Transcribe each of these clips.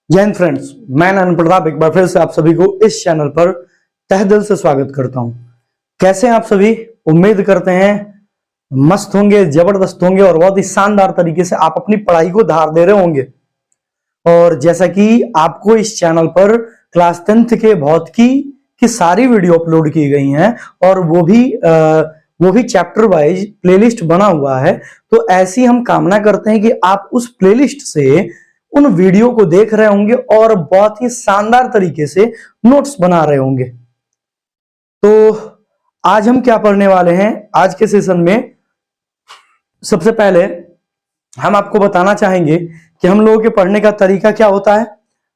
जय हिंद फ्रेंड्स, मैं आनंद प्रताप एक बार फिर से आप सभी को इस चैनल पर तहे दिल से स्वागत करता हूं। कैसे हैं आप सभी? उम्मीद करते हैं मस्त होंगे, जबरदस्त होंगे और बहुत ही शानदार तरीके से आप अपनी पढ़ाई को धार दे रहे होंगे। और जैसा कि आपको इस चैनल पर क्लास 10th के भौतिकी की सारी वीडियो अपलोड की गई हैं और वो भी चैप्टर वाइज प्लेलिस्ट बना हुआ है, तो ऐसी हम कामना करते हैं कि आप उस प्लेलिस्ट से उन वीडियो को देख रहे होंगे और बहुत ही शानदार तरीके से नोट्स बना रहे होंगे। तो आज हम क्या पढ़ने वाले हैं आज के सेशन में? सबसे पहले हम आपको बताना चाहेंगे कि हम लोगों के पढ़ने का तरीका क्या होता है।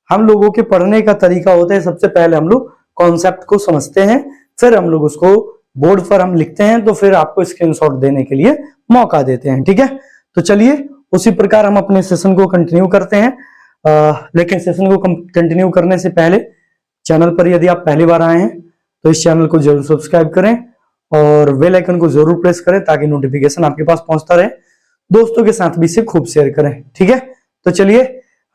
हम लोगों के पढ़ने का तरीका होता है, सबसे पहले हम लोग कॉन्सेप्ट को समझते हैं, फिर हम लोग उसको बोर्ड पर हम लिखते हैं, तो फिर आपको स्क्रीनशॉट देने के लिए मौका देते हैं। ठीक है, तो चलिए उसी प्रकार हम अपने सेशन को कंटिन्यू करते हैं। लेकिन सेशन को कंटिन्यू करने से पहले चैनल पर यदि आप पहली बार आए हैं तो इस चैनल को जरूर सब्सक्राइब करें और बेल आइकन को जरूर प्रेस करें ताकि नोटिफिकेशन आपके पास पहुंचता रहे। दोस्तों के साथ भी इसे खूब शेयर करें। ठीक है, तो चलिए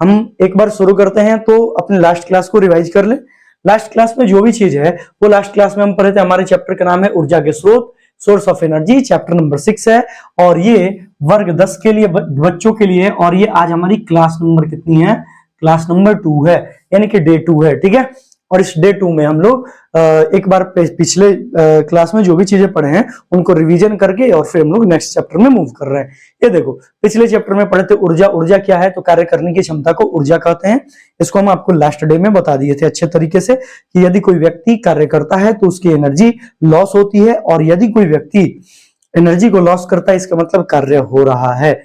हम एक बार शुरू करते हैं। तो अपने लास्ट क्लास को रिवाइज कर लें। लास्ट क्लास में जो भी चीज है वो लास्ट क्लास में हम पढ़े थे। हमारे चैप्टर का नाम है ऊर्जा के स्रोत, source of energy, chapter number 6 है और ये वर्ग 10 के लिए बच्चों के लिए, और ये आज हमारी क्लास नंबर कितनी है? क्लास नंबर 2 है, यानी कि डे 2 है। ठीक है, और इस डे 2 में हम लोग एक बार पिछले क्लास में जो भी चीजें पढ़े हैं उनको रिवीजन करके और फिर हम लोग नेक्स्ट चैप्टर में मूव कर रहे हैं। ये देखो, पिछले चैप्टर में पढ़े थे ऊर्जा। ऊर्जा क्या है? तो कार्य करने की क्षमता को ऊर्जा कहते हैं। इसको हम आपको लास्ट डे में बता दिए थे अच्छे तरीके से कि यदि कोई व्यक्ति कार्य करता है तो उसकी एनर्जी लॉस होती है, और यदि कोई व्यक्ति एनर्जी को लॉस करता है इसका मतलब कार्य हो रहा है।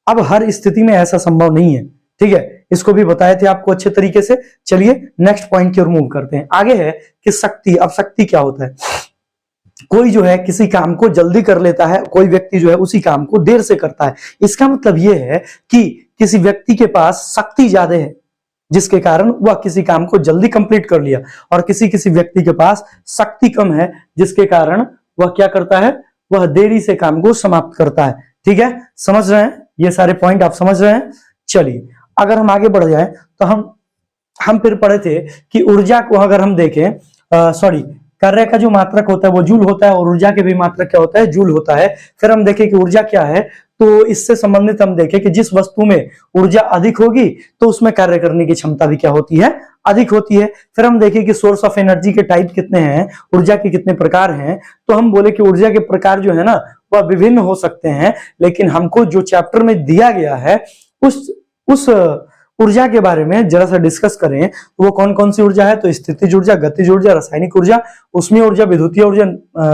अब हर स्थिति में ऐसा संभव नहीं है। ठीक है, इसको भी बताए थे आपको अच्छे तरीके से। चलिए नेक्स्ट पॉइंट की ओर मूव करते हैं। आगे है कि शक्ति। अब शक्ति क्या होता है? कोई जो है किसी काम को जल्दी कर लेता है, कोई व्यक्ति जो है उसी काम को देर से करता है। इसका मतलब यह है कि किसी व्यक्ति के पास शक्ति ज्यादा है जिसके कारण वह किसी काम को जल्दी कंप्लीट कर लिया, और किसी व्यक्ति के पास शक्ति कम है जिसके कारण वह क्या करता है? वह देरी से काम को समाप्त करता है। ठीक है, समझ रहे हैं? ये सारे पॉइंट आप समझ रहे हैं? चलिए अगर हम आगे बढ़ जाएं तो हम फिर पढ़े थे कि ऊर्जा को अगर हम देखें, कार्य का जो मात्रक होता है वो जूल होता है और ऊर्जा के भी मात्रक क्या होता है? जूल होता है। फिर हम देखें कि ऊर्जा क्या है, तो इससे संबंधित हम देखें कि जिस वस्तु में ऊर्जा अधिक होगी तो उसमें कार्य करने की क्षमता भी क्या होती है? अधिक होती है। फिर हम देखें कि सोर्स ऑफ एनर्जी के टाइप कितने हैं, ऊर्जा के कितने प्रकार हैं। तो हम बोले कि ऊर्जा के प्रकार जो है ना वह विभिन्न हो सकते हैं, लेकिन हमको जो चैप्टर में दिया गया है उस ऊर्जा के बारे में जरा सा डिस्कस करें तो वो कौन कौन सी ऊर्जा है? तो स्थितिज ऊर्जा, गतिज ऊर्जा, रासायनिक ऊर्जा, उष्मीय ऊर्जा, विद्युतीय ऊर्जा,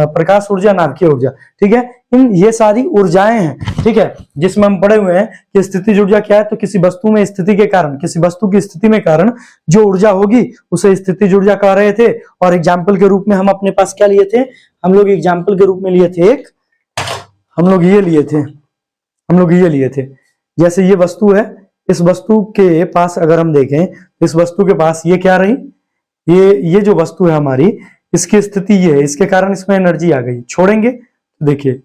प्रकाश ऊर्जा, नाभिकीय ऊर्जा। ठीक है, ये सारी ऊर्जाएं हैं। ठीक है, जिसमें हम पढ़े हुए हैं कि स्थितिज ऊर्जा क्या है? तो किसी वस्तु में स्थिति के कारण, किसी वस्तु की स्थिति में कारण जो ऊर्जा होगी उसे स्थितिज ऊर्जा कह रहे थे। और एग्जाम्पल के रूप में हम अपने पास क्या लिए थे? हम लोग एग्जाम्पल के रूप में लिए थे हम लोग ये लिए थे जैसे ये वस्तु है, इस वस्तु के पास अगर हम देखें, इस वस्तु के पास ये क्या रही? ये जो वस्तु है हमारी, इसकी स्थिति ये है, इसके कारण इसमें एनर्जी आ गई। छोड़ेंगे तो देखिए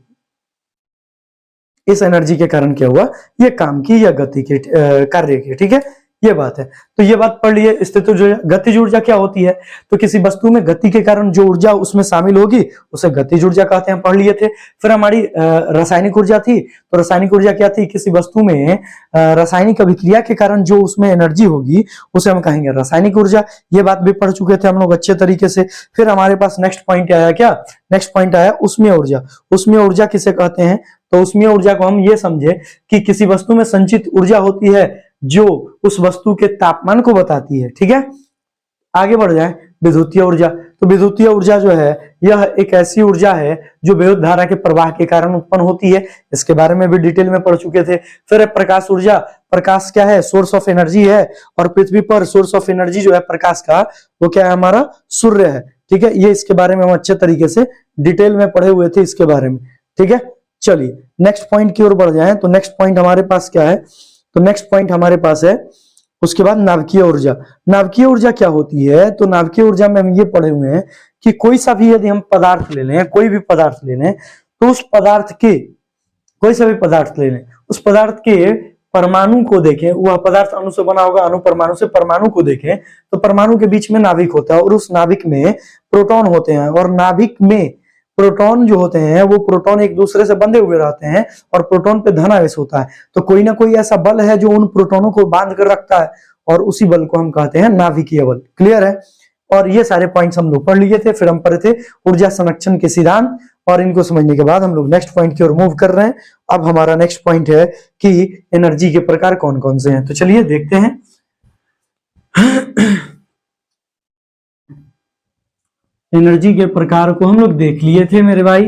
इस एनर्जी के कारण क्या हुआ? ये काम की या गति के कार्य की। ठीक है, ये बात है। तो ये बात पढ़ लिए। स्थितिज ऊर्जा, गतिज ऊर्जा क्या होती है? तो किसी वस्तु में गति के कारण जो ऊर्जा उसमें शामिल होगी उसे गतिज ऊर्जा कहते हैं, पढ़ लिए थे। फिर हमारी रासायनिक ऊर्जा थी। तो रासायनिक ऊर्जा क्या थी? किसी वस्तु में रासायनिक अभिक्रिया के कारण जो उसमें एनर्जी होगी उसे हम कहेंगे रासायनिक ऊर्जा। ये बात भी पढ़ चुके थे हम लोग अच्छे तरीके से। फिर हमारे पास नेक्स्ट पॉइंट आया क्या? नेक्स्ट पॉइंट आया उष्मीय ऊर्जा। उष्मीय ऊर्जा किसे कहते हैं? तो उष्मीय ऊर्जा को हम ये समझे कि किसी वस्तु में संचित ऊर्जा होती है जो उस वस्तु के तापमान को बताती है। ठीक है, आगे बढ़ जाए। विद्युतीय ऊर्जा। तो विद्युतीय ऊर्जा जो है यह एक ऐसी ऊर्जा है जो विद्युत धारा के प्रवाह के कारण उत्पन्न होती है। इसके बारे में भी डिटेल में पढ़ चुके थे। फिर प्रकाश ऊर्जा। प्रकाश क्या है? सोर्स ऑफ एनर्जी है, और पृथ्वी पर सोर्स ऑफ एनर्जी जो है प्रकाश का वो क्या है? हमारा सूर्य है। ठीक है, ये इसके बारे में हम अच्छे तरीके से डिटेल में पढ़े हुए थे इसके बारे में। ठीक है, चलिए नेक्स्ट पॉइंट की ओर बढ़ जाए। तो नेक्स्ट पॉइंट हमारे पास क्या है? तो नेक्स्ट पॉइंट हमारे पास है उसके बाद नाभिकीय ऊर्जा। नाभिकीय ऊर्जा क्या होती है? तो नाभिकीय ऊर्जा में हम ये पढ़े हुए हैं कि कोई सा भी यदि हम पदार्थ ले लें, कोई भी पदार्थ ले लें, तो उस पदार्थ के कोई सा भी पदार्थ ले लें, उस पदार्थ के परमाणु को देखें, वह पदार्थ अणु से बना होगा, अणु परमाणु से, परमाणु को देखें तो परमाणु के बीच में नाभिक होता है और उस नाभिक में प्रोटॉन होते हैं, और नाभिक में प्रोटॉन जो होते हैं वो प्रोटॉन एक दूसरे से बंधे हुए रहते हैं और प्रोटॉन पे धन आवेश होता है। तो कोई ना कोई ऐसा बल है जो उन प्रोटॉनों को बांध कर रखता है और उसी बल को हम कहते हैं नाभिकीय बल। क्लियर है? और ये सारे पॉइंट्स हम लोग पढ़ लिए थे। फिर हम पढ़े थे ऊर्जा संरक्षण के सिद्धांत, और इनको समझने के बाद हम लोग नेक्स्ट पॉइंट की ओर मूव कर रहे हैं। अब हमारा नेक्स्ट पॉइंट है कि एनर्जी के प्रकार कौन कौन से हैं। तो चलिए देखते हैं। एनर्जी के प्रकार को हम लोग देख लिए थे मेरे भाई।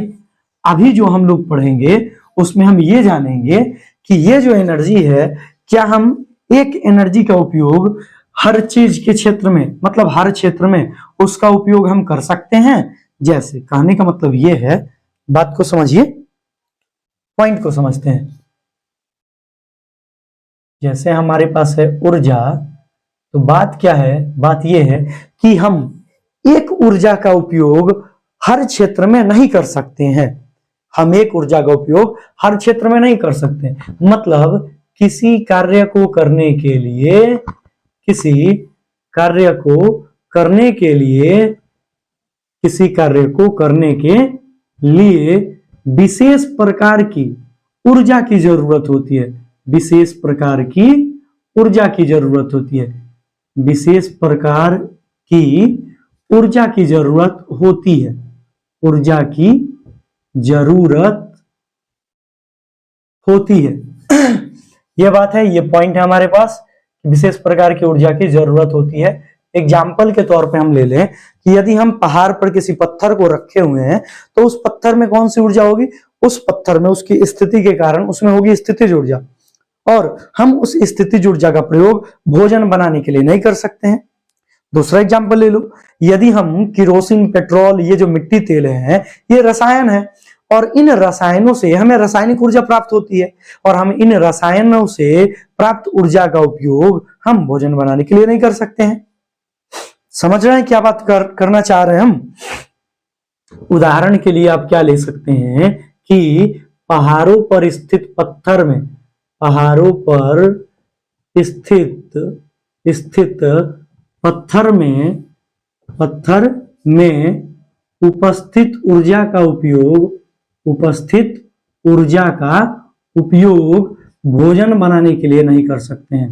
अभी जो हम लोग पढ़ेंगे उसमें हम ये जानेंगे कि ये जो एनर्जी है, क्या हम एक एनर्जी का उपयोग हर चीज के क्षेत्र में, मतलब हर क्षेत्र में उसका उपयोग हम कर सकते हैं। जैसे कहने का मतलब ये है, बात को समझिए, पॉइंट को समझते हैं। जैसे हमारे पास है ऊर्जा, तो बात क्या है, बात ये है कि हम एक ऊर्जा का उपयोग हर क्षेत्र में नहीं कर सकते हैं। हम एक ऊर्जा का उपयोग हर क्षेत्र में नहीं कर सकते, मतलब किसी कार्य को करने के लिए, किसी कार्य को करने के लिए, किसी कार्य को करने के लिए विशेष प्रकार की ऊर्जा की जरूरत होती है। विशेष प्रकार की ऊर्जा की जरूरत होती है। विशेष प्रकार की ऊर्जा की जरूरत होती है। ऊर्जा की जरूरत होती है। यह बात है, ये पॉइंट है हमारे पास, विशेष प्रकार की ऊर्जा की जरूरत होती है। एग्जाम्पल के तौर पे हम ले लें कि यदि हम पहाड़ पर किसी पत्थर को रखे हुए हैं तो उस पत्थर में कौन सी ऊर्जा होगी? उस पत्थर में उसकी स्थिति के कारण उसमें होगी स्थितिज ऊर्जा, और हम उस स्थितिज ऊर्जा का प्रयोग भोजन बनाने के लिए नहीं कर सकते हैं। दूसरा एग्जाम्पल ले लो, यदि हम किरोसिन, पेट्रोल, ये जो मिट्टी तेल है, ये रसायन है, और इन रसायनों से हमें रासायनिक ऊर्जा प्राप्त होती है, और हम इन रसायनों से प्राप्त ऊर्जा का उपयोग हम भोजन बनाने के लिए नहीं कर सकते हैं। समझ रहे हैं क्या बात करना चाह रहे हैं हम? उदाहरण के लिए आप क्या ले सकते हैं कि पहाड़ों पर स्थित पत्थर में, पहाड़ों पर स्थित पत्थर में उपस्थित ऊर्जा का उपयोग भोजन बनाने के लिए नहीं कर सकते हैं।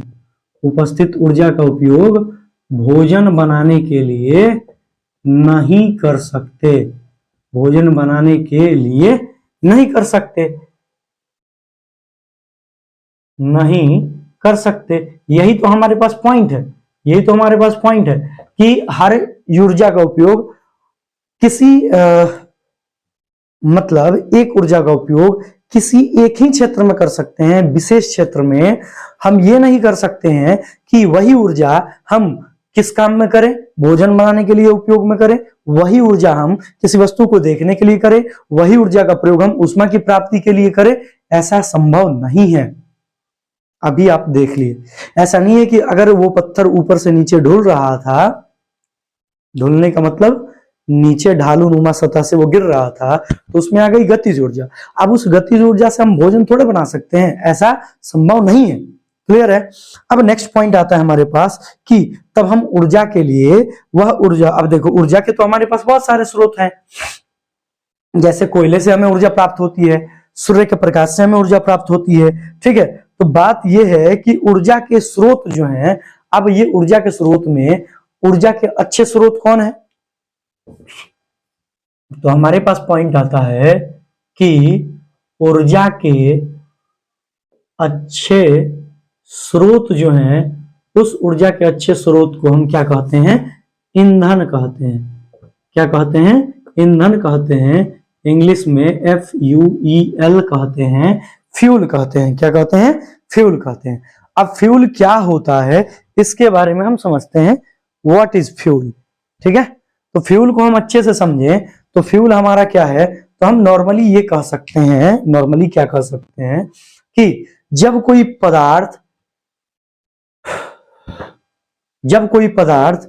उपस्थित ऊर्जा का उपयोग भोजन बनाने के लिए नहीं कर सकते। भोजन बनाने के लिए नहीं कर सकते, नहीं कर सकते। यही तो हमारे पास पॉइंट है, यही तो हमारे पास पॉइंट है कि हर ऊर्जा का उपयोग किसी मतलब एक ऊर्जा का उपयोग किसी एक ही क्षेत्र में कर सकते हैं, विशेष क्षेत्र में। हम ये नहीं कर सकते हैं कि वही ऊर्जा हम किस काम में करें? भोजन बनाने के लिए उपयोग में करें। वही ऊर्जा हम किसी वस्तु को देखने के लिए करें। वही ऊर्जा का प्रयोग हम ऊष्मा की प्राप्ति के लिए करें। ऐसा संभव नहीं है। अभी आप देख लिए, ऐसा नहीं है कि अगर वो पत्थर ऊपर से नीचे ढुल रहा था, ढुलने का मतलब नीचे ढालू नुमा सतह से वो गिर रहा था, तो उसमें आ गई गतिज ऊर्जा। अब उस गतिज ऊर्जा से हम भोजन थोड़े बना सकते हैं, ऐसा संभव नहीं है। क्लियर है? अब नेक्स्ट पॉइंट आता है हमारे पास कि तब हम ऊर्जा के लिए वह ऊर्जा, अब देखो ऊर्जा के तो हमारे पास बहुत सारे स्रोत हैं। जैसे कोयले से हमें ऊर्जा प्राप्त होती है, सूर्य के प्रकाश से हमें ऊर्जा प्राप्त होती है। ठीक है, तो बात यह है कि ऊर्जा के स्रोत जो हैं, अब ये ऊर्जा के स्रोत में ऊर्जा के अच्छे स्रोत कौन है? तो हमारे पास पॉइंट आता है कि ऊर्जा के अच्छे स्रोत जो हैं, उस ऊर्जा के अच्छे स्रोत को हम क्या कहते हैं? ईंधन कहते हैं। क्या कहते हैं? ईंधन कहते हैं। इंग्लिश में FUEL कहते हैं, फ्यूल कहते हैं। क्या कहते हैं? फ्यूल कहते हैं। अब फ्यूल क्या होता है इसके बारे में हम समझते हैं। What is fuel? ठीक है, तो फ्यूल को हम अच्छे से समझें तो फ्यूल हमारा क्या है? तो हम नॉर्मली ये कह सकते हैं, नॉर्मली क्या कह सकते हैं कि जब कोई पदार्थ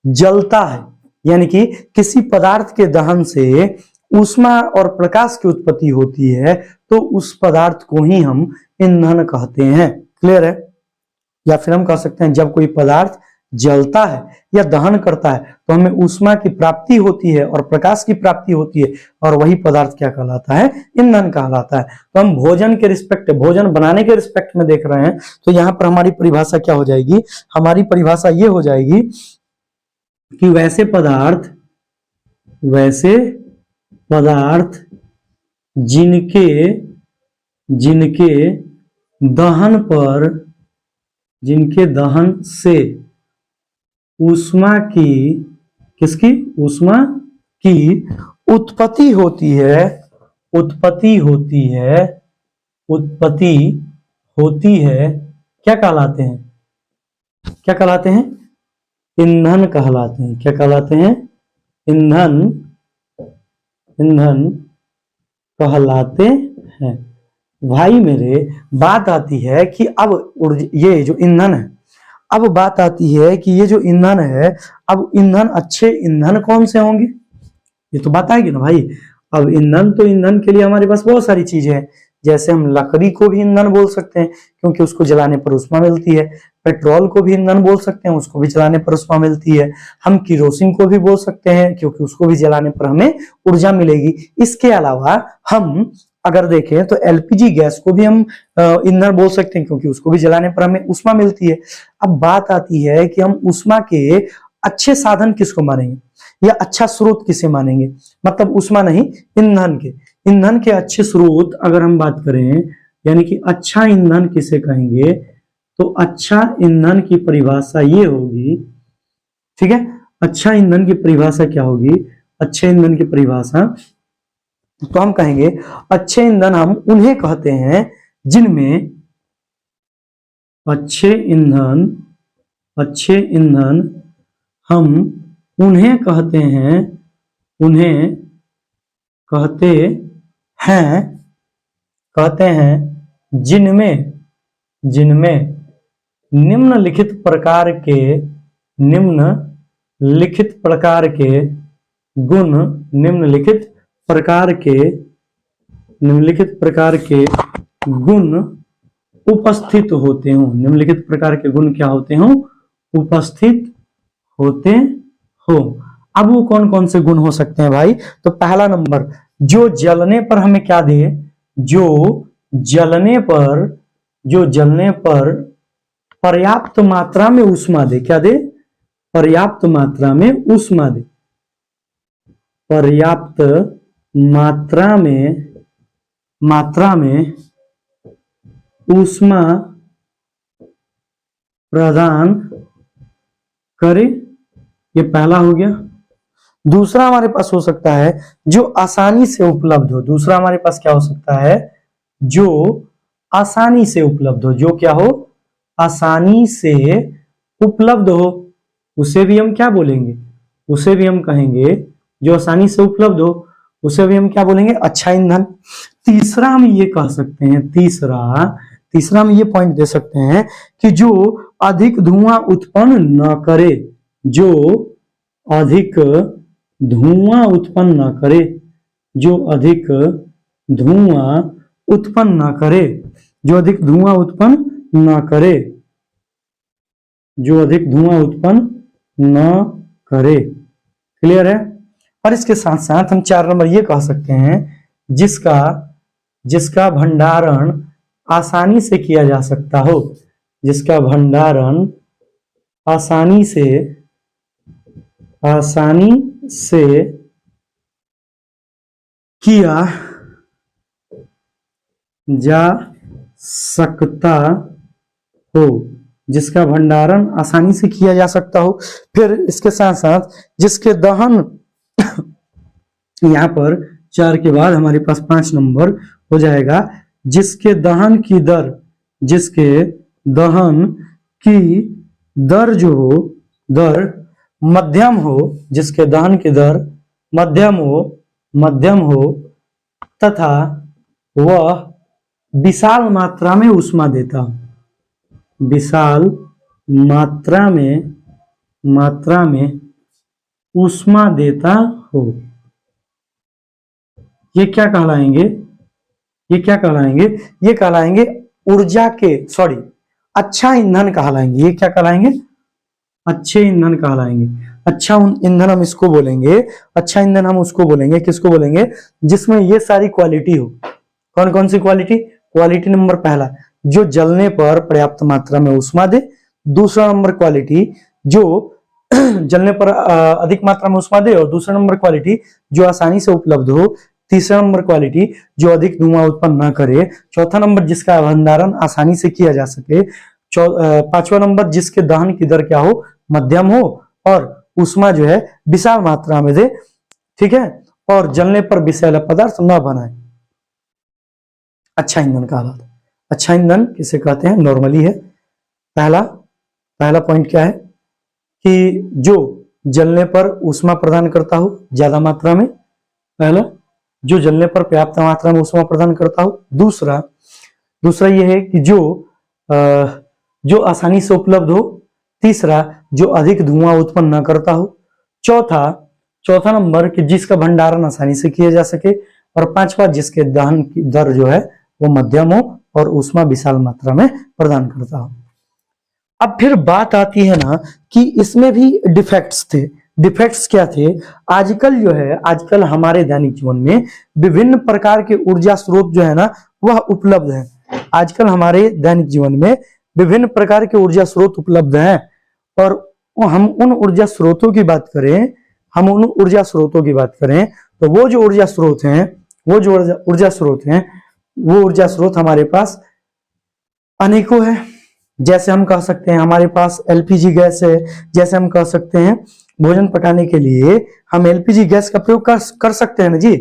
जलता है, यानी कि किसी पदार्थ के दहन से ऊष्मा और प्रकाश की उत्पत्ति होती है, तो उस पदार्थ को ही हम ईंधन कहते हैं। क्लियर है? या फिर हम कह सकते हैं जब कोई पदार्थ जलता है या दहन करता है तो हमें ऊष्मा की प्राप्ति होती है और प्रकाश की प्राप्ति होती है, और वही पदार्थ क्या कहलाता है? ईंधन कहलाता है। तो हम भोजन के रिस्पेक्ट, भोजन बनाने के रिस्पेक्ट में देख रहे हैं, तो यहाँ पर हमारी परिभाषा क्या हो जाएगी? हमारी परिभाषा ये हो जाएगी कि वैसे पदार्थ जिनके दहन से ऊष्मा की उत्पत्ति होती है, क्या कहलाते हैं? ईंधन कहलाते हैं। क्या कहलाते हैं? ईंधन कहलाते हैं। भाई मेरे, बात आती है कि अब ये जो ईंधन है, अब बात आती है कि ये जो ईंधन है, अब ईंधन, अच्छे ईंधन कौन से होंगे? ये तो बात आएगी ना भाई। अब ईंधन, तो ईंधन के लिए हमारे पास बहुत सारी चीजें हैं। जैसे हम लकड़ी को भी ईंधन बोल सकते हैं क्योंकि उसको जलाने पर ऊष्मा मिलती है। पेट्रोल को भी ईंधन बोल सकते हैं, उसको भी जलाने पर ऊष्मा मिलती है। हम किरोसिन को भी बोल सकते हैं क्योंकि उसको भी जलाने पर हमें ऊर्जा मिलेगी। इसके अलावा हम अगर देखें तो एलपीजी गैस को भी हम ईंधन बोल सकते हैं क्योंकि उसको भी जलाने पर हमें ऊष्मा मिलती है। अब बात आती है कि हम ऊष्मा के अच्छे साधन किसको मानेंगे या अच्छा स्रोत किसे मानेंगे? मतलब ऊष्मा नहीं, ईंधन के अच्छे स्रोत अगर हम बात करें, यानी कि अच्छा ईंधन किसे कहेंगे, तो अच्छा ईंधन की परिभाषा ये होगी, ठीक है? अच्छा ईंधन की परिभाषा क्या होगी? अच्छे ईंधन की परिभाषा तो हम कहेंगे अच्छे ईंधन हम उन्हें कहते हैं जिनमें अच्छे ईंधन हम उन्हें कहते हैं जिनमें निम्नलिखित प्रकार के गुण उपस्थित होते हों। निम्नलिखित प्रकार के गुण क्या होते हों? उपस्थित होते हो। अब वो कौन कौन से गुण हो सकते हैं भाई? तो पहला नंबर, जो जलने पर हमें क्या दे? जो जलने पर पर्याप्त मात्रा में ऊष्मा दे। क्या दे? पर्याप्त मात्रा में ऊष्मा दे। पर्याप्त मात्रा में ऊष्मा प्रदान करे। ये पहला हो गया। दूसरा हमारे पास हो सकता है जो आसानी से उपलब्ध हो। दूसरा हमारे पास क्या हो सकता है? जो आसानी से उपलब्ध हो। जो क्या हो? आसानी से उपलब्ध हो। उसे भी हम क्या बोलेंगे? उसे भी हम कहेंगे, जो आसानी से उपलब्ध हो उसे भी हम क्या बोलेंगे? अच्छा ईंधन। तीसरा हम ये कह सकते हैं, तीसरा हम ये पॉइंट दे सकते हैं कि जो अधिक धुआं उत्पन्न न करे। जो अधिक धुआं उत्पन्न न करे। जो अधिक धुआं उत्पन्न न करे। जो अधिक धुआं उत्पन्न न करे। जो अधिक धुआं उत्पन्न न करे। क्लियर है? और इसके साथ साथ हम 4 नंबर ये कह सकते हैं जिसका भंडारण आसानी से किया जा सकता हो। जिसका भंडारण आसानी से किया जा सकता हो। जिसका भंडारण आसानी से किया जा सकता हो। फिर इसके साथ साथ जिसके दहन यहां पर 4 के बाद हमारे पास 5 नंबर हो जाएगा, जिसके दहन की दर जो हो, दर मध्यम हो। जिसके दहन की दर मध्यम हो तथा वह विशाल मात्रा में ऊष्मा देता हो। विशाल मात्रा में ऊष्मा देता हो। ये क्या कहलाएंगे? ये कहलाएंगे ऊर्जा के, अच्छा ईंधन कहलाएंगे। ये क्या कहलाएंगे? अच्छे ईंधन कहलाएंगे। अच्छा ईंधन हम इसको बोलेंगे, अच्छा ईंधन हम उसको बोलेंगे, किसको बोलेंगे? जिसमें ये सारी क्वालिटी हो। कौन कौन सी क्वालिटी? क्वालिटी नंबर पहला, जो जलने पर पर्याप्त मात्रा में ऊष्मा दे। दूसरा नंबर क्वालिटी, जो जलने पर अधिक मात्रा में ऊष्मा दे। और दूसरा नंबर क्वालिटी, जो आसानी से उपलब्ध हो। तीसरा नंबर क्वालिटी, जो अधिक धुआं उत्पन्न न करे। चौथा नंबर, जिसका भंडारण आसानी से किया जा सके। पांचवा नंबर, जिसके दहन की दर क्या हो? मध्यम हो और ऊष्मा जो है विशाल मात्रा में दे। ठीक है, और जलने पर विषैला पदार्थ न बनाए। अच्छा ईंधन कहलाता है। अच्छा ईंधन किसे कहते हैं? नॉर्मली है। पहला पॉइंट क्या है कि जो जलने पर ऊष्मा प्रदान करता हो ज्यादा मात्रा में। पहला, जो जलने पर पर्याप्त मात्रा में ऊष्मा प्रदान करता हो। दूसरा ये है कि जो आसानी से उपलब्ध हो। तीसरा, जो अधिक धुआं उत्पन्न न करता हो। चौथा नंबर कि जिसका भंडारण आसानी से किया जा सके। और पांचवा, जिसके दहन की दर जो है वो मध्यम हो और ऊष्मा विशाल मात्रा में प्रदान करता हो। अब फिर बात आती है ना कि इसमें भी डिफेक्ट्स थे। डिफेक्ट्स क्या थे? आजकल हमारे दैनिक जीवन में विभिन्न प्रकार के ऊर्जा स्रोत जो है ना वह उपलब्ध है। आजकल हमारे दैनिक जीवन में विभिन्न प्रकार के ऊर्जा स्रोत उपलब्ध हैं। और हम उन ऊर्जा स्रोतों की बात करें तो वो जो ऊर्जा स्रोत हमारे पास अनेकों है। जैसे हम कह सकते हैं हमारे पास एलपीजी गैस है। जैसे हम कह सकते हैं भोजन पकाने के लिए हम एलपीजी गैस का प्रयोग कर सकते हैं ना जी।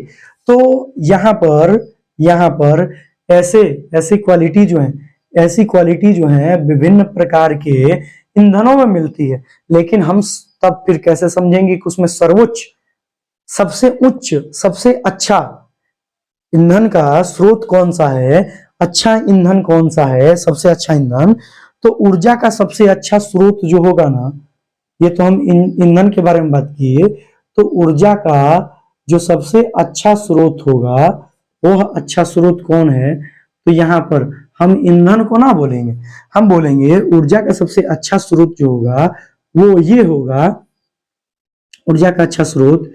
तो यहाँ पर ऐसी क्वालिटी जो है विभिन्न प्रकार के ईंधनों में मिलती है। लेकिन हम तब फिर कैसे समझेंगे कि उसमें सर्वोच्च, सबसे उच्च, सबसे अच्छा ईंधन का स्रोत कौन सा है? अच्छा ईंधन कौन सा है? सबसे अच्छा ईंधन तो ऊर्जा का सबसे अच्छा स्रोत जो होगा ना, ये तो हम ईंधन के बारे में बात किए। तो ऊर्जा का जो सबसे अच्छा स्रोत होगा वह अच्छा स्रोत कौन है? तो यहाँ पर हम ईंधन को ना बोलेंगे, हम बोलेंगे ऊर्जा का सबसे अच्छा स्रोत जो होगा वो ये होगा। ऊर्जा का अच्छा स्रोत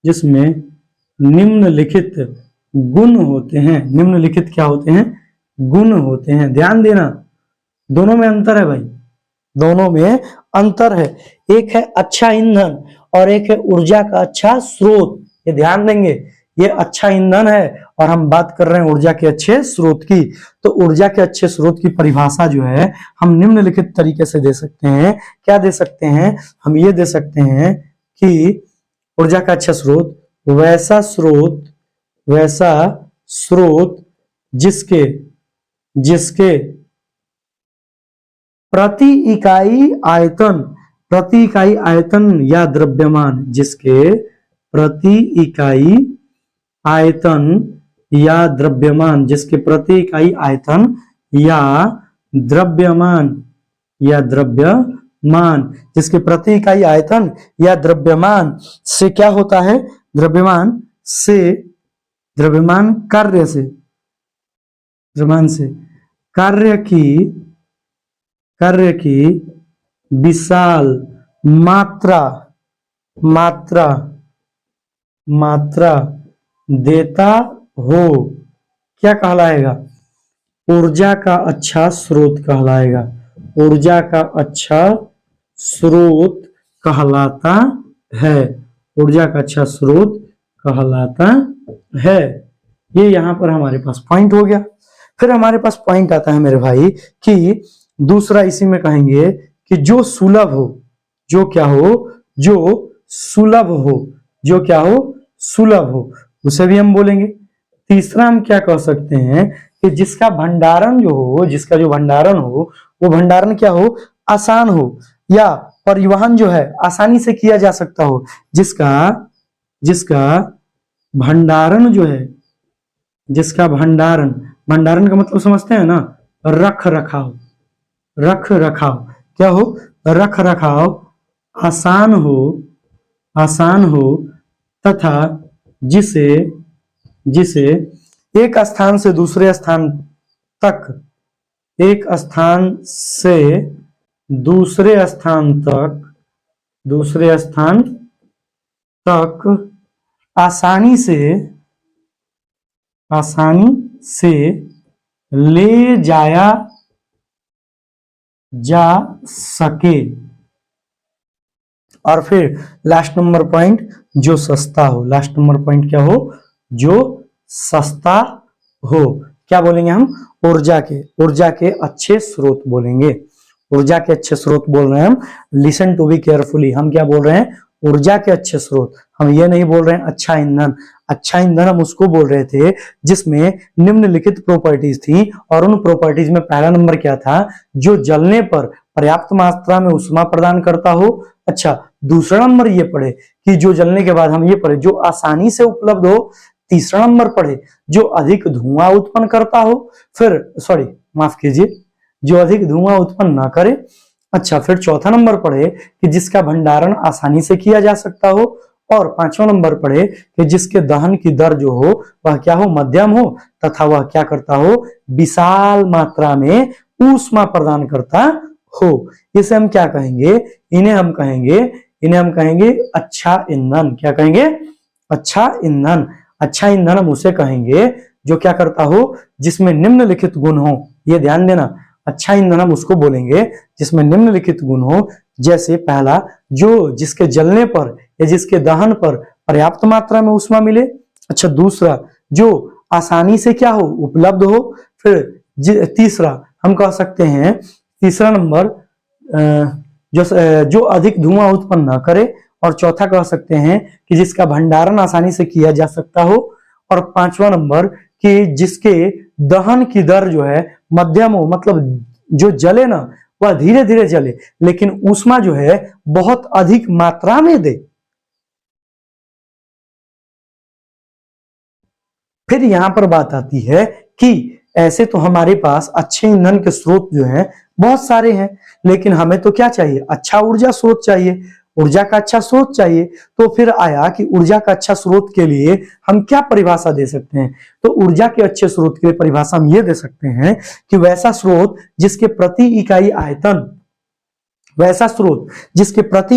जिसमें निम्नलिखित गुण होते हैं। निम्नलिखित क्या होते हैं? गुण होते हैं। ध्यान देना, दोनों में अंतर है भाई, दोनों में अंतर है। एक है अच्छा ईंधन और एक है ऊर्जा का अच्छा स्रोत। ये ध्यान देंगे, ये अच्छा ईंधन है और हम बात कर रहे हैं ऊर्जा के अच्छे स्रोत की। तो ऊर्जा के अच्छे स्रोत की परिभाषा जो है हम निम्नलिखित तरीके से दे सकते हैं। क्या दे सकते हैं? हम ये दे सकते हैं कि ऊर्जा का अच्छा स्रोत वैसा स्रोत जिसके प्रति इकाई आयतन या द्रव्यमान, जिसके प्रति इकाई आयतन या द्रव्यमान, जिसके प्रति इकाई आयतन या द्रव्यमान जिसके प्रति इकाई आयतन या द्रव्यमान से क्या होता है? द्रव्यमान कार्य की विशाल मात्रा देता हो, क्या कहलाएगा? ऊर्जा का अच्छा स्रोत कहलाएगा। ऊर्जा का अच्छा स्रोत कहलाता है। ऊर्जा का अच्छा स्रोत कहलाता है। ये यहाँ पर हमारे पास पॉइंट हो गया। फिर हमारे पास पॉइंट आता है मेरे भाई कि दूसरा इसी में कहेंगे कि जो सुलभ हो, जो क्या हो? जो सुलभ हो, उसे भी हम बोलेंगे। तीसरा हम क्या कह सकते हैं कि जिसका भंडारण हो वो भंडारण क्या हो? आसान हो या परिवहन जो है आसानी से किया जा सकता हो। जिसका भंडारण जो है, भंडारण का मतलब समझते हैं ना? रख रखाव क्या हो? रख रखाव आसान हो तथा जिसे एक स्थान से दूसरे स्थान तक, एक स्थान से दूसरे स्थान तक आसानी से ले जाया जा सके। और फिर लास्ट नंबर पॉइंट, जो सस्ता हो। लास्ट नंबर पॉइंट क्या हो? जो सस्ता हो। क्या बोलेंगे हम? ऊर्जा के अच्छे स्रोत बोलेंगे। ऊर्जा के अच्छे स्रोत बोल रहे हैं हम। Listen to be carefully. हम क्या बोल रहे हैं? ऊर्जा के अच्छे स्रोत। हम ये नहीं बोल रहे हैं अच्छा ईंधन। अच्छा ईंधन हम उसको बोल रहे थे जिसमें निम्नलिखित प्रॉपर्टीज थी, और उन प्रॉपर्टीज में पहला नंबर क्या था? जो जलने पर पर्याप्त मात्रा में ऊष्मा प्रदान करता हो। अच्छा, दूसरा नंबर ये पढ़े कि जो जलने के बाद हम ये पढ़े जो आसानी से उपलब्ध हो। तीसरा नंबर पढ़े जो अधिक धुआं उत्पन्न करता हो। फिर माफ कीजिए, जो अधिक धुआं उत्पन्न ना करे। अच्छा, फिर चौथा नंबर पढ़े कि जिसका भंडारण आसानी से किया जा सकता हो। और पांचवा नंबर पढ़े कि जिसके दहन की दर जो हो वह क्या हो? मध्यम हो, तथा वह क्या करता हो? विशाल मात्रा में ऊष्मा प्रदान करता हो। इसे हम क्या कहेंगे? इन्हें हम कहेंगे अच्छा ईंधन। क्या कहेंगे? अच्छा ईंधन। अच्छा ईंधन हम उसे कहेंगे जो क्या करता हो? जिसमें निम्नलिखित गुण हो। ये ध्यान देना, अच्छा ईंधन हम उसको बोलेंगे जिसमें निम्नलिखित गुण हो। जैसे पहला, जो जिसके जलने पर या जिसके दहन पर पर्याप्त मात्रा में ऊष्मा मिले। अच्छा, दूसरा, जो आसानी से क्या हो? उपलब्ध हो। फिर तीसरा हम कह सकते हैं, तीसरा नंबर जो अधिक धुआं उत्पन्न न करे। और चौथा कह सकते हैं कि जिसका भंडारण आसानी से किया जा सकता हो। और पांचवा नंबर कि जिसके दहन की दर जो है मध्यम हो, मतलब जो जले ना वह धीरे धीरे जले, लेकिन ऊष्मा जो है बहुत अधिक मात्रा में दे। फिर यहां पर बात आती है कि ऐसे तो हमारे पास अच्छे ईंधन के स्रोत जो हैं बहुत सारे हैं, लेकिन हमें तो क्या चाहिए? अच्छा ऊर्जा स्रोत चाहिए, ऊर्जा का अच्छा स्रोत चाहिए। तो फिर आया कि ऊर्जा का अच्छा स्रोत के लिए हम क्या परिभाषा दे सकते हैं? तो ऊर्जा के अच्छे स्रोत के लिए परिभाषा हम ये दे सकते हैं कि वैसा स्रोत जिसके प्रति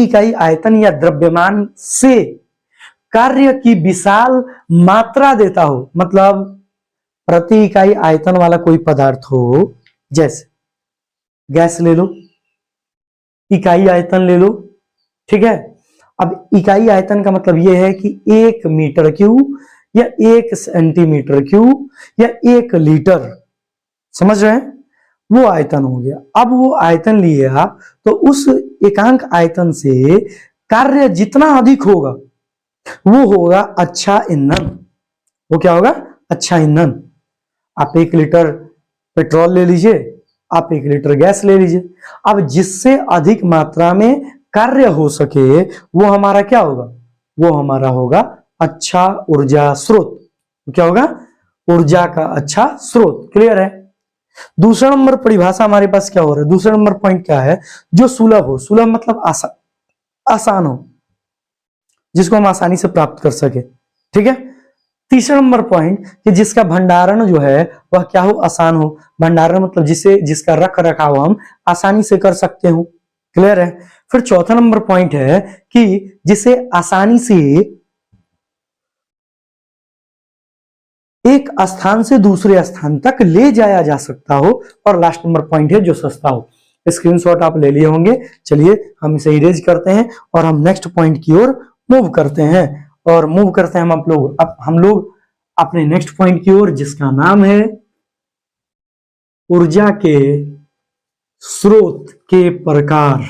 इकाई आयतन या द्रव्यमान से कार्य की विशाल मात्रा देता हो। मतलब प्रति इकाई आयतन वाला कोई पदार्थ हो, जैसे गैस ले लो, इकाई आयतन ले लो, ठीक है। अब इकाई आयतन का मतलब यह है कि 1 मीटर क्यूब या 1 सेंटीमीटर क्यूब या 1 लीटर, समझ रहे हैं? वो आयतन हो गया। अब वो आयतन लिए आप, तो उस एकांक आयतन से कार्य जितना अधिक होगा वो होगा अच्छा ईंधन। वो क्या होगा? अच्छा ईंधन। आप 1 लीटर पेट्रोल ले लीजिए, आप 1 लीटर गैस ले लीजिए। अब जिससे अधिक मात्रा में कार्य हो सके वो हमारा क्या होगा? वो हमारा होगा अच्छा ऊर्जा स्रोत। क्या होगा? ऊर्जा का अच्छा स्रोत। क्लियर है? दूसरा नंबर परिभाषा हमारे पास क्या हो रहा है? दूसरा नंबर पॉइंट क्या है? जो सुलभ हो। सुलभ मतलब आसान हो, जिसको हम आसानी से प्राप्त कर सके, ठीक है। तीसरा नंबर पॉइंट कि जिसका भंडारण जो है वह क्या हो? आसान हो। भंडारण मतलब जिसका रख रखाव हम आसानी से कर सकते हो। क्लियर है? फिर चौथा नंबर पॉइंट है कि जिसे आसानी से एक स्थान से दूसरे स्थान तक ले जाया जा सकता हो। और लास्ट नंबर पॉइंट है जो सस्ता हो। स्क्रीनशॉट आप ले लिए होंगे। चलिए हम इसे इरेज करते हैं और हम नेक्स्ट पॉइंट की ओर मूव करते हैं। हम लोग अपने नेक्स्ट पॉइंट की ओर, जिसका नाम है ऊर्जा के स्रोत के प्रकार।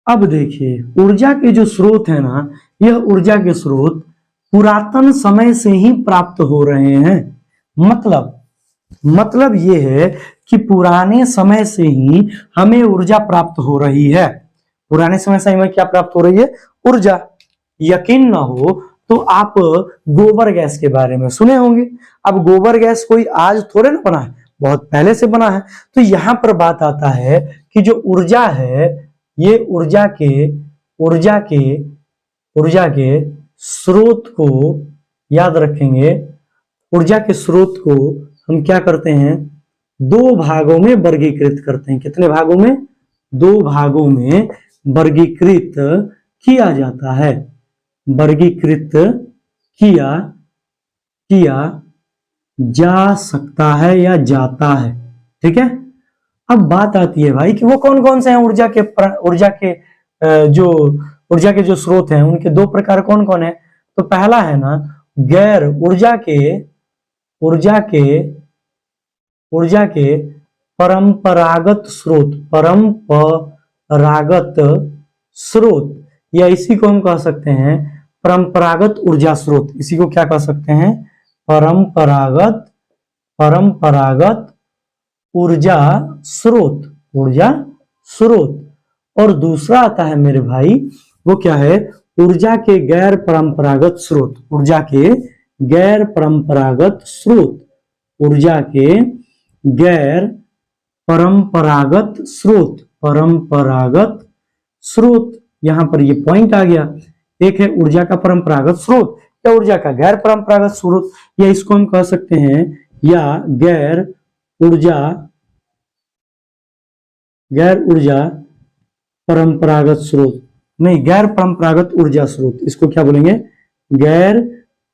अब देखिए, ऊर्जा के जो स्रोत है ना, यह ऊर्जा के स्रोत पुरातन समय से ही प्राप्त हो रहे हैं। मतलब ये है कि पुराने समय से ही हमें ऊर्जा प्राप्त हो रही है। पुराने समय से हमें क्या प्राप्त हो रही है? ऊर्जा। यकीन ना हो तो आप गोबर गैस के बारे में सुने होंगे। अब गोबर गैस कोई आज थोड़े ना बना है, बहुत पहले से बना है। तो यहां पर बात आता है कि जो ऊर्जा है, ये ऊर्जा के स्रोत को याद रखेंगे। ऊर्जा के स्रोत को हम क्या करते हैं, दो भागों में वर्गीकृत करते हैं। कितने भागों में? दो भागों में वर्गीकृत किया जाता है, वर्गीकृत किया जा सकता है या जाता है। ठीक है। अब बात आती है भाई कि वो कौन कौन से हैं ऊर्जा के जो स्रोत हैं उनके दो प्रकार कौन कौन है। तो पहला है ना गैर ऊर्जा के परंपरागत स्रोत, या इसी को हम कह सकते हैं परंपरागत ऊर्जा स्रोत। इसी को क्या कह सकते हैं? परंपरागत ऊर्जा स्रोत। और दूसरा आता है मेरे भाई, वो क्या है? ऊर्जा के गैर परंपरागत स्रोत। ऊर्जा के गैर परंपरागत स्रोत। यहां पर ये पॉइंट आ गया। एक है ऊर्जा का परंपरागत स्रोत या ऊर्जा का गैर परंपरागत स्रोत, या इसको हम कह सकते हैं या गैर ऊर्जा परंपरागत स्रोत, नहीं गैर परंपरागत ऊर्जा स्रोत। इसको क्या बोलेंगे? गैर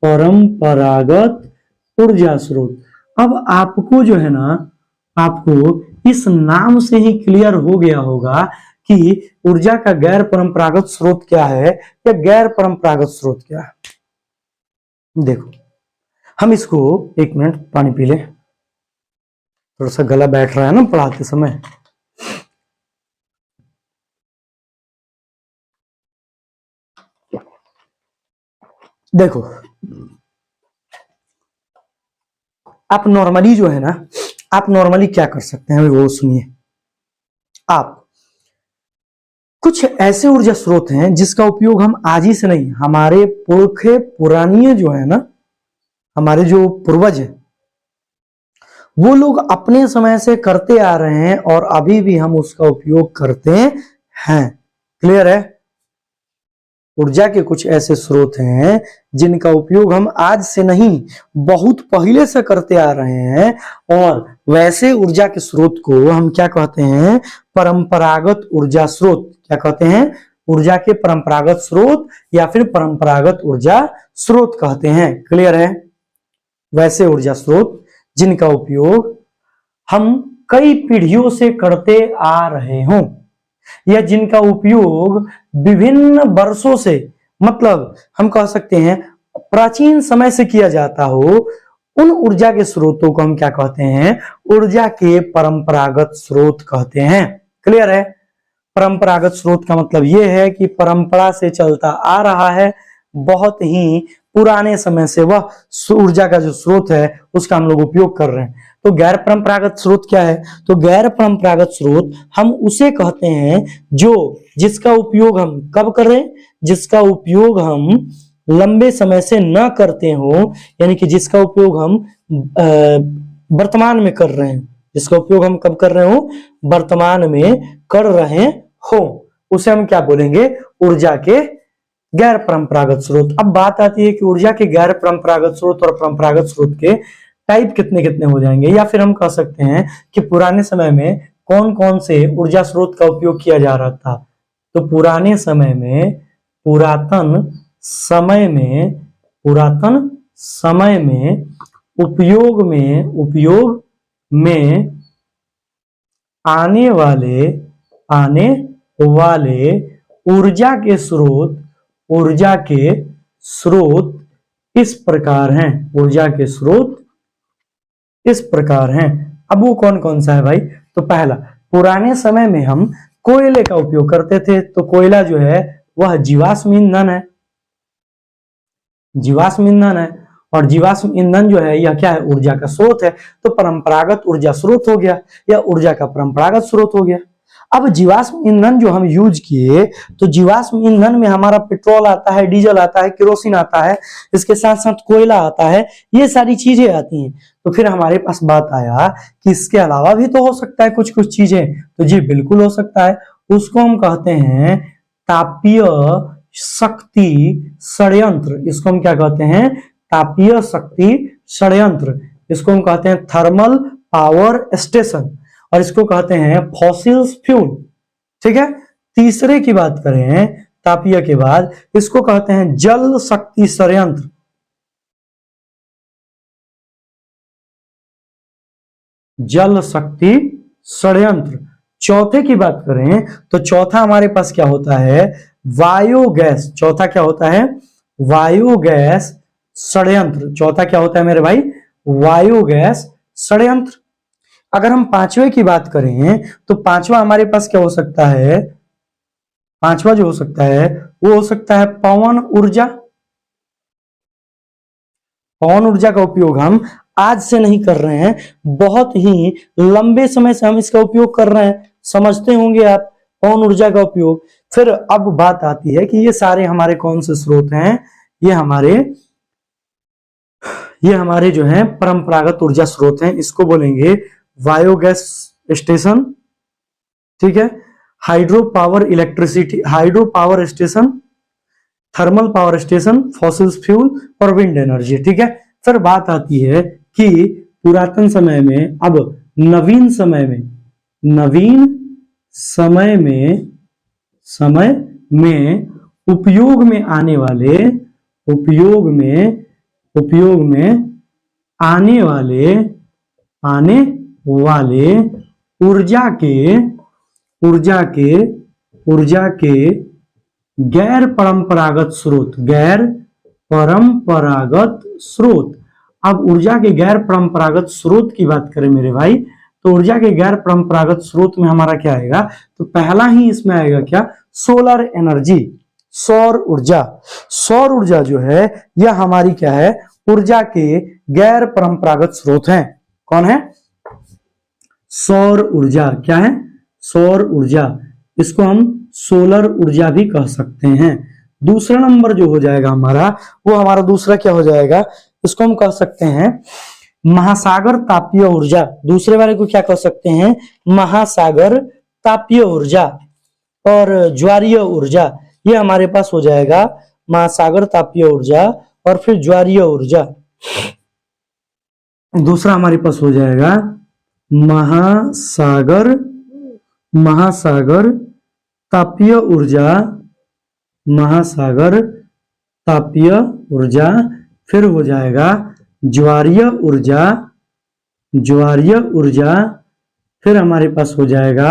परंपरागत ऊर्जा स्रोत। अब आपको जो है ना, आपको इस नाम से ही क्लियर हो गया होगा कि ऊर्जा का गैर परंपरागत स्रोत क्या है या गैर परंपरागत स्रोत क्या है। देखो हम इसको, एक मिनट पानी पी ले, थोड़ा सा गला बैठ रहा है ना पढ़ाते समय। देखो आप नॉर्मली जो है ना, आप नॉर्मली क्या कर सकते हैं वो सुनिए। आप कुछ ऐसे ऊर्जा स्रोत हैं जिसका उपयोग हम आज ही से नहीं, हमारे पुरानी जो है ना, हमारे जो पूर्वज हैं वो लोग अपने समय से करते आ रहे हैं और अभी भी हम उसका उपयोग करते हैं। क्लियर है? ऊर्जा के कुछ ऐसे स्रोत हैं जिनका उपयोग हम आज से नहीं बहुत पहले से करते आ रहे हैं, और वैसे ऊर्जा के स्रोत को हम क्या कहते हैं? परंपरागत ऊर्जा स्रोत। क्या कहते हैं? ऊर्जा के परंपरागत स्रोत या फिर परंपरागत ऊर्जा स्रोत कहते हैं। क्लियर है? वैसे ऊर्जा स्रोत जिनका उपयोग हम कई पीढ़ियों से करते आ रहे हों, या जिनका उपयोग विभिन्न वर्षों से, मतलब हम कह सकते हैं प्राचीन समय से किया जाता हो, उन ऊर्जा के स्रोतों को हम क्या कहते हैं? ऊर्जा के परंपरागत स्रोत कहते हैं। क्लियर है? परंपरागत स्रोत का मतलब यह है कि परंपरा से चलता आ रहा है, बहुत ही पुराने समय से वह ऊर्जा का जो स्रोत है उसका हम लोग उपयोग कर रहे हैं। तो गैर परंपरागत स्रोत क्या है? तो गैर परंपरागत स्रोत हम उसे कहते हैं जिसका उपयोग हम कब कर रहे हैं? जिसका उपयोग हम लंबे समय से न करते हो, यानी कि जिसका उपयोग हम वर्तमान में कर रहे हैं। जिसका उपयोग हम कब कर रहे हो? वर्तमान में कर रहे हो, उसे हम क्या बोलेंगे? ऊर्जा के गैर परंपरागत स्रोत। अब बात आती है कि ऊर्जा के गैर परंपरागत स्रोत और परंपरागत स्रोत के टाइप कितने कितने हो जाएंगे, या फिर हम कह सकते हैं कि पुराने समय में कौन कौन से ऊर्जा स्रोत का उपयोग किया जा रहा था। तो पुरातन समय में उपयोग में आने वाले ऊर्जा के स्रोत इस प्रकार हैं। ऊर्जा के स्रोत इस प्रकार हैं। अब वो कौन कौन सा है भाई? तो पहला, पुराने समय में हम कोयले का उपयोग करते थे, तो कोयला जो है वह जीवाश्म ईंधन है। और जीवाश्म ईंधन जो है यह क्या है? ऊर्जा का स्रोत है। तो परंपरागत ऊर्जा स्रोत हो गया या ऊर्जा का परंपरागत स्रोत हो गया। अब जीवाश्म ईंधन जो हम यूज किए, तो जीवाश्म ईंधन में हमारा पेट्रोल आता है, डीजल आता है, केरोसिन आता है, इसके साथ साथ कोयला आता है, ये सारी चीजें आती हैं। तो फिर हमारे पास बात आया कि इसके अलावा भी तो हो सकता है कुछ कुछ चीजें। तो जी बिल्कुल हो सकता है। उसको हम कहते हैं तापीय शक्ति संयंत्र। इसको हम क्या कहते हैं? तापीय शक्ति षड्यंत्र, इसको हम कहते हैं थर्मल पावर स्टेशन, और इसको कहते हैं फॉसिल्स फ्यूल। ठीक है। तीसरे की बात करें तापीय के बाद, इसको कहते हैं जल शक्ति संयंत्र। जल शक्ति संयंत्र। चौथे की बात करें तो चौथा हमारे पास क्या होता है, बायोगैस। चौथा क्या होता है, बायोगैस षड्यंत्र। चौथा क्या होता है मेरे भाई, बायोगैस षड्यंत्र। अगर हम पांचवे की बात करें तो पांचवा हमारे पास क्या हो सकता है, पांचवा जो हो सकता है वो हो सकता है पवन ऊर्जा। पवन ऊर्जा का उपयोग हम आज से नहीं कर रहे हैं, बहुत ही लंबे समय से हम इसका उपयोग कर रहे हैं, समझते होंगे आप पवन ऊर्जा का उपयोग। फिर अब बात आती है कि ये सारे हमारे कौन से स्रोत हैं, ये हमारे जो हैं परंपरागत ऊर्जा स्रोत हैं। इसको बोलेंगे बायोगैस स्टेशन, ठीक है, hydro power station, thermal power station, fossils fuel और विंड एनर्जी। ठीक है। फिर बात आती है कि पुरातन समय में, अब नवीन समय में उपयोग में आने वाले ऊर्जा के गैर परंपरागत स्रोत। अब ऊर्जा के गैर परंपरागत स्रोत की बात करें मेरे भाई, तो ऊर्जा के गैर परंपरागत स्रोत में हमारा क्या आएगा, तो पहला ही इसमें आएगा क्या, सोलर एनर्जी, सौर ऊर्जा। सौर ऊर्जा जो है यह हमारी क्या है, ऊर्जा के गैर परंपरागत स्रोत हैं। कौन है, सौर ऊर्जा। क्या है, सौर ऊर्जा। इसको हम सोलर ऊर्जा भी कह सकते हैं। दूसरा नंबर जो हो जाएगा हमारा, वो हमारा दूसरा क्या हो जाएगा, इसको हम कह सकते हैं महासागर तापीय ऊर्जा। दूसरे वाले को क्या कह सकते हैं, महासागर तापीय ऊर्जा और ज्वारीय ऊर्जा। ये हमारे पास हो जाएगा महासागर तापीय ऊर्जा और फिर ज्वारीय ऊर्जा। दूसरा हमारे पास हो जाएगा महासागर तापीय ऊर्जा, फिर हो जाएगा ज्वारीय ऊर्जा, फिर हमारे पास हो जाएगा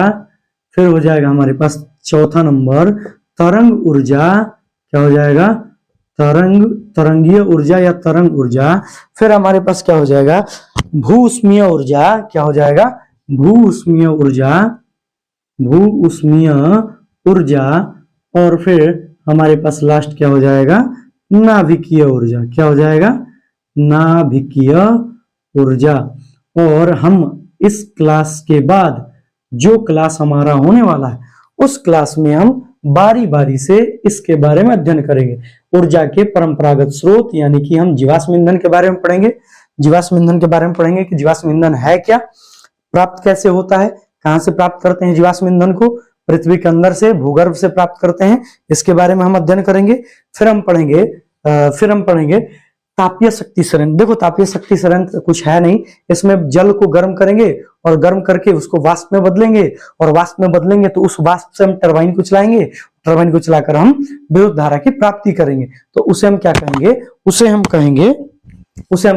हमारे पास चौथा नंबर तरंग ऊर्जा। क्या हो जाएगा, तरंगीय ऊर्जा या तरंग ऊर्जा। फिर हमारे पास क्या हो जाएगा, भूउष्मीय ऊर्जा। क्या हो जाएगा, भूउष्मीय ऊर्जा। और फिर हमारे पास लास्ट क्या हो जाएगा, नाभिकीय ऊर्जा। क्या हो जाएगा, नाभिकीय ऊर्जा। और हम इस क्लास के बाद जो क्लास हमारा होने वाला है, उस क्लास में हम बारी बारी से इसके बारे में अध्ययन करेंगे। ऊर्जा के परंपरागत स्रोत, यानी कि हम जीवाश्म ईंधन के बारे में पढ़ेंगे। जीवाश्म ईंधन के बारे में पढ़ेंगे कि जीवाश्म ईंधन है क्या, प्राप्त कैसे होता है, कहां से प्राप्त करते हैं जीवाश्म ईंधन को, पृथ्वी के अंदर से, भूगर्भ से प्राप्त करते हैं, इसके बारे में हम अध्ययन करेंगे। फिर हम पढ़ेंगे तापीय शक्ति संयंत्र। देखो तापीय शक्ति संयंत्र कुछ है नहीं, इसमें जल को गर्म करेंगे और गर्म करके उसको वाष्प में बदलेंगे, और वाष्प में बदलेंगे तो उस वाष्प से हम टरबाइन को चलाएंगे, टरबाइन को चलाकर हम विद्युत धारा की प्राप्ति करेंगे। तो उसे हम क्या कहेंगे, उसे हम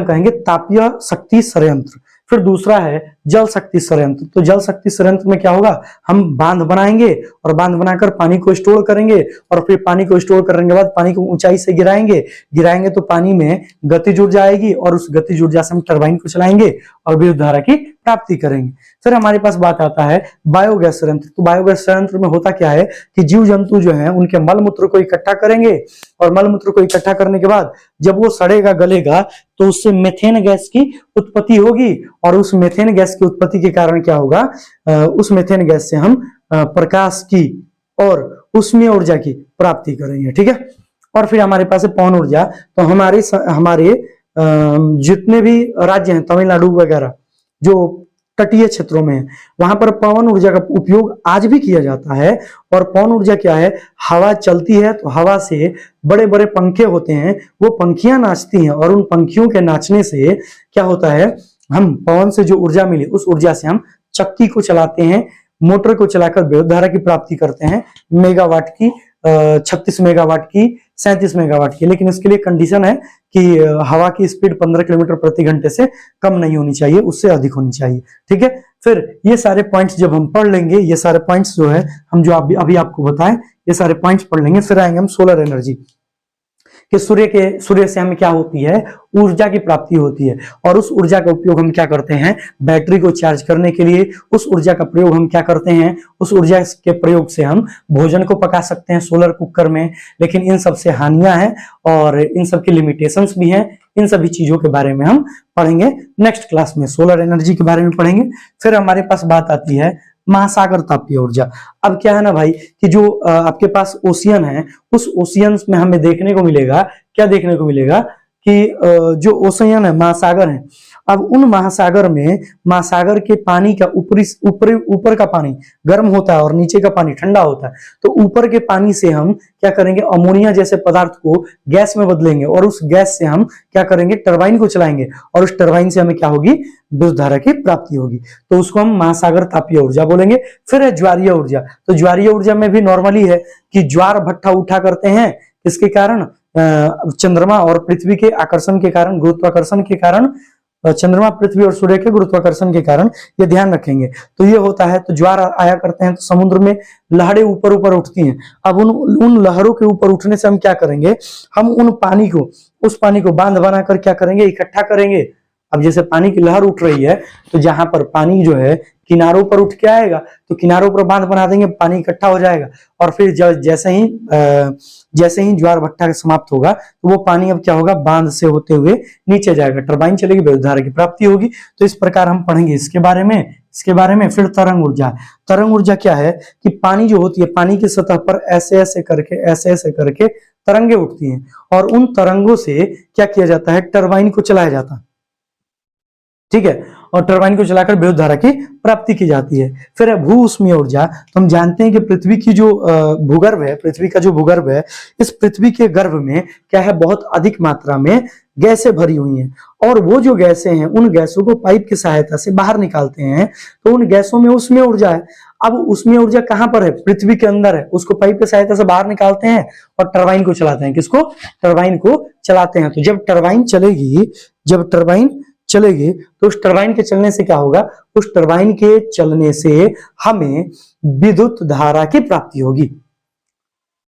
कहेंगे तापीय शक्ति संयंत्र। फिर दूसरा है जल शक्ति संयंत्र। तो जल शक्ति संयंत्र में क्या होगा, हम बांध बनाएंगे और बांध बनाकर पानी को स्टोर करेंगे, और फिर पानी को स्टोर करने के बाद पानी को ऊंचाई से गिराएंगे तो पानी में गतिज ऊर्जा आएगी, और उस गतिज ऊर्जा से हम टरबाइन को चलाएंगे और विद्युत धारा की प्राप्ति करेंगे। फिर हमारे पास बात आता है बायोगैस संयंत्र। तो बायोगैस संयंत्र में होता क्या है कि जीव जंतु जो है उनके मल मूत्र को इकट्ठा करेंगे, और मल मूत्र को इकट्ठा करने के बाद जब वो सड़ेगा, गलेगा, तो उससे मेथेन गैस की उत्पत्ति होगी, और उस मेथेन गैस की उत्पत्ति के कारण क्या होगा, उस मेथेन गैस से हम प्रकाश की और ऊष्मीय ऊर्जा की प्राप्ति करेंगे। ठीक है। और फिर हमारे पास है पवन ऊर्जा। तो हमारे जितने भी राज्य हैं, तमिलनाडु वगैरह, जो तटीय क्षेत्रों में है, वहां पर पवन ऊर्जा का उपयोग आज भी किया जाता है। और पवन ऊर्जा क्या है, हवा चलती है तो हवा से बड़े बड़े पंखे होते हैं, वो पंखियां नाचती हैं और उन पंखियों के नाचने से क्या होता है, हम पवन से जो ऊर्जा मिली उस ऊर्जा से हम चक्की को चलाते हैं, मोटर को चलाकर विद्युत धारा की प्राप्ति करते हैं, मेगावाट की, 36 मेगावाट की, 37 मेगावाट की। लेकिन इसके लिए कंडीशन है कि हवा की स्पीड 15 किलोमीटर प्रति घंटे से कम नहीं होनी चाहिए, उससे अधिक होनी चाहिए। ठीक है, फिर ये सारे पॉइंट्स जब हम पढ़ लेंगे, ये सारे पॉइंट्स जो है हम जो अभी आपको बताएं, ये सारे पॉइंट्स पढ़ लेंगे, फिर आएंगे हम सोलर एनर्जी कि सूर्य से हमें क्या होती है, ऊर्जा की प्राप्ति होती है। और उस ऊर्जा का उपयोग हम क्या करते हैं, बैटरी को चार्ज करने के लिए। उस ऊर्जा का प्रयोग हम क्या करते हैं, उस ऊर्जा के प्रयोग से हम भोजन को पका सकते हैं सोलर कुकर में। लेकिन इन सब से हानियां हैं और इन सब की लिमिटेशंस भी हैं। इन सभी चीजों के बारे में हम पढ़ेंगे नेक्स्ट क्लास में, सोलर एनर्जी के बारे में पढ़ेंगे। फिर हमारे पास बात आती है महासागर तापीय ऊर्जा। अब क्या है ना भाई कि जो आपके पास ओशियन है, उस ओशियंस में हमें देखने को मिलेगा, क्या देखने को मिलेगा कि जो ओशियन है, महासागर है, अब उन महासागर में महासागर के पानी का ऊपर का पानी गर्म होता है और नीचे का पानी ठंडा होता है। तो ऊपर के पानी से हम क्या करेंगे, अमोनिया जैसे पदार्थ को गैस में बदलेंगे और उस गैस से हम क्या करेंगे, टरबाइन को चलाएंगे और उस टरबाइन से हमें क्या होगी, विद्युत धारा की प्राप्ति होगी। तो उसको हम महासागर तापीय ऊर्जा बोलेंगे। फिर है ज्वारीय ऊर्जा। तो ज्वारीय ऊर्जा में भी नॉर्मली है कि ज्वार भट्ठा उठा करते हैं, इसके कारण चंद्रमा और पृथ्वी के आकर्षण के कारण, गुरुत्वाकर्षण के कारण, चंद्रमा, पृथ्वी और सूर्य के गुरुत्वाकर्षण के कारण, ये ध्यान रखेंगे। तो ये होता है, तो ज्वार आया करते हैं तो समुद्र में लहरें ऊपर ऊपर उठती हैं। अब उन लहरों के ऊपर उठने से हम क्या करेंगे, हम उस पानी को बांध बनाकर क्या करेंगे, इकट्ठा करेंगे। अब जैसे पानी की लहर उठ रही है तो जहां पर पानी जो है किनारों पर उठ के आएगा तो किनारों पर बांध बना देंगे, पानी इकट्ठा हो जाएगा। और फिर जैसे ही ज्वार भट्टा समाप्त होगा तो वो पानी अब क्या होगा, बांध से होते हुए नीचे जाएगा, टरबाइन चलेगी, विद्युत धारा की प्राप्ति होगी। तो इस प्रकार हम पढ़ेंगे इसके बारे में। फिर तरंग ऊर्जा क्या है कि पानी जो होती है, पानी की सतह पर ऐसे ऐसे करके तरंगे उठती हैं और उन तरंगों से क्या किया जाता है, टरबाइन को चलाया जाता है। ठीक है, और टरबाइन को चलाकर विद्युत धारा की प्राप्ति की जाती है। फिर है भू उष्मीय ऊर्जा। तो हम जानते हैं कि पृथ्वी की जो भूगर्भ है, पृथ्वी का जो भूगर्भ है, इस पृथ्वी के गर्भ में क्या है, बहुत अधिक मात्रा में गैसें भरी हुई हैं। और वो जो गैसें हैं, उन गैसों को पाइप की सहायता से बाहर निकालते हैं। तो उन गैसों में उष्मीय ऊर्जा है। अब उष्मीय ऊर्जा कहां पर है, पृथ्वी के अंदर है। उसको पाइप की सहायता से बाहर निकालते हैं और टरबाइन को चलाते हैं। किसको, टरबाइन को चलाते हैं। तो जब टरबाइन चलेगी तो उस टरबाइन के चलने से क्या होगा, उस टरबाइन के चलने से हमें विद्युत धारा की प्राप्ति होगी।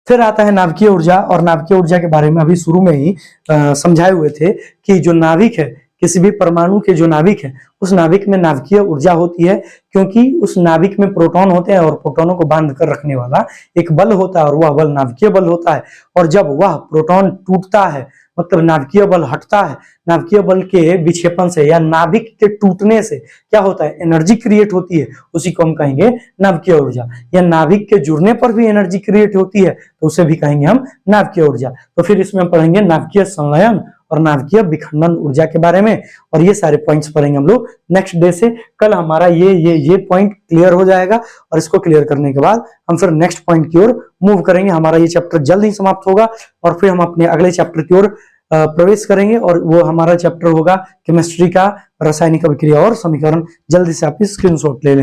फिर आता है नाभिकीय ऊर्जा। और नाभिकीय ऊर्जा के बारे में अभी शुरू में ही समझाए हुए थे कि जो नाभिक है, किसी भी परमाणु के जो नाभिक है, उस नाभिक में नाभिकीय ऊर्जा होती है, क्योंकि उस नाभिक में प्रोटॉन होते हैं और प्रोटॉनों को बांध कर रखने वाला एक बल होता है और वह बल नाभिकीय बल होता है। और जब वह प्रोटॉन टूटता है, मतलब नाभिकीय बल हटता है, नाभिकीय बल के विक्षेपण से या नाभिक के टूटने से क्या होता है, एनर्जी क्रिएट होती है। उसी को हम कहेंगे नाभिकीय ऊर्जा। या नाभिक के जुड़ने पर भी एनर्जी क्रिएट होती है तो उसे भी कहेंगे हम नाभिकीय ऊर्जा। तो फिर इसमें हम पढ़ेंगे नाभिकीय संलयन और नाभिकीय विखंडन ऊर्जा के बारे में। और ये सारे पॉइंट्स पढ़ेंगे हम लोग नेक्स्ट डे से। कल हमारा ये पॉइंट क्लियर हो जाएगा और इसको क्लियर करने के बाद हम फिर नेक्स्ट पॉइंट की ओर मूव करेंगे। हमारा ये चैप्टर जल्द ही समाप्त होगा और फिर हम अपने अगले चैप्टर की ओर प्रवेश करेंगे और वो हमारा चैप्टर होगा केमिस्ट्री का रासायनिक अभिक्रिया और समीकरण। जल्दी से आप स्क्रीनशॉट ले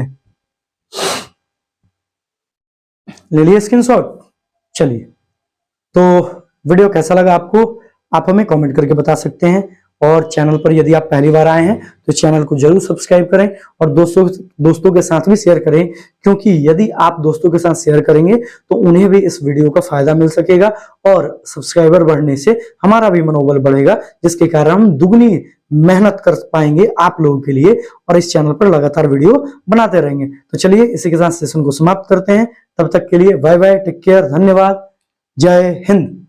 लिए स्क्रीनशॉट। चलिए, तो वीडियो कैसा लगा आपको, आप हमें कमेंट करके बता सकते हैं। और चैनल पर यदि आप पहली बार आए हैं तो चैनल को जरूर सब्सक्राइब करें और दोस्तों के साथ भी शेयर करें, क्योंकि यदि आप दोस्तों के साथ शेयर करेंगे तो उन्हें भी इस वीडियो का फायदा मिल सकेगा और सब्सक्राइबर बढ़ने से हमारा भी मनोबल बढ़ेगा, जिसके कारण हम दुगनी मेहनत कर पाएंगे आप लोगों के लिए और इस चैनल पर लगातार वीडियो बनाते रहेंगे। तो चलिए इसी के साथ सेशन को समाप्त करते हैं। तब तक के लिए बाय बाय, टेक केयर, धन्यवाद, जय हिंद।